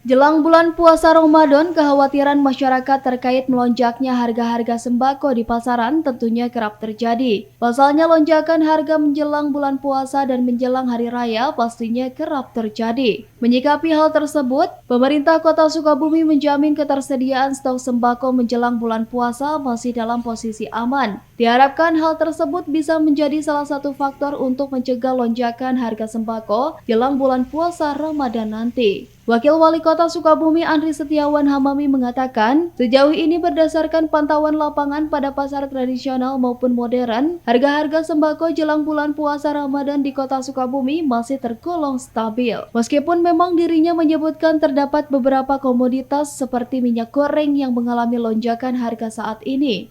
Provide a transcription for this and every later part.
Jelang bulan puasa Ramadan, kekhawatiran masyarakat terkait melonjaknya harga-harga sembako di pasaran tentunya kerap terjadi. Pasalnya lonjakan harga menjelang bulan puasa dan menjelang hari raya pastinya kerap terjadi. Menyikapi hal tersebut, pemerintah Kota Sukabumi menjamin ketersediaan stok sembako menjelang bulan puasa masih dalam posisi aman. Diharapkan hal tersebut bisa menjadi salah satu faktor untuk mencegah lonjakan harga sembako jelang bulan puasa Ramadan nanti. Wakil Wali Kota Sukabumi Andri Setiawan Hamami mengatakan, sejauh ini berdasarkan pantauan lapangan pada pasar tradisional maupun modern, harga-harga sembako jelang bulan puasa Ramadan di Kota Sukabumi masih tergolong stabil. Meskipun memang dirinya menyebutkan terdapat beberapa komoditas seperti minyak goreng yang mengalami lonjakan harga saat ini.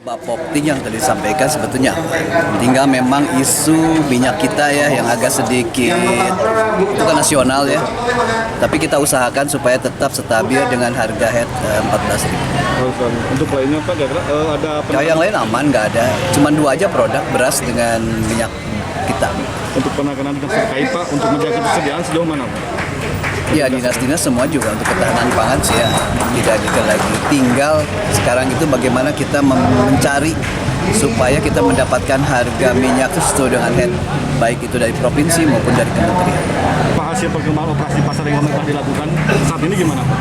Bapopting yang tadi disampaikan sebetulnya tinggal memang isu minyak kita ya yang agak sedikit itu kan nasional ya, tapi kita usahakan supaya tetap stabil dengan harga head 14.000. Untuk lainnya Pak, ada Kalau yang lain aman, nggak ada, cuma 2 aja produk beras dengan minyak kita. Untuk penanganan terkait Pak, untuk menjaga ketersediaan sejauh mana Pak? Ya, dinas-dinas semua juga untuk ketahanan pangan sih ya, tidak gitu lagi. Tinggal sekarang itu bagaimana kita mencari supaya kita mendapatkan harga minyak sesuai dengan head, baik itu dari provinsi maupun dari kementerian. Pak, hasil perkembangan operasi pasar yang telah dilakukan saat ini gimana Pak?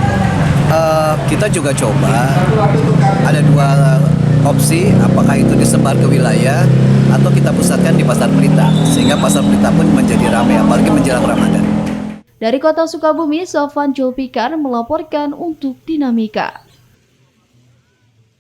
Kita juga coba, ada 2 opsi, apakah itu disebar ke wilayah atau kita pusatkan di pasar Pelita, sehingga pasar Pelita pun menjadi ramai, apalagi menjelang Ramadan. Dari Kota Sukabumi, Sofwan Julfikar melaporkan untuk Dinamika.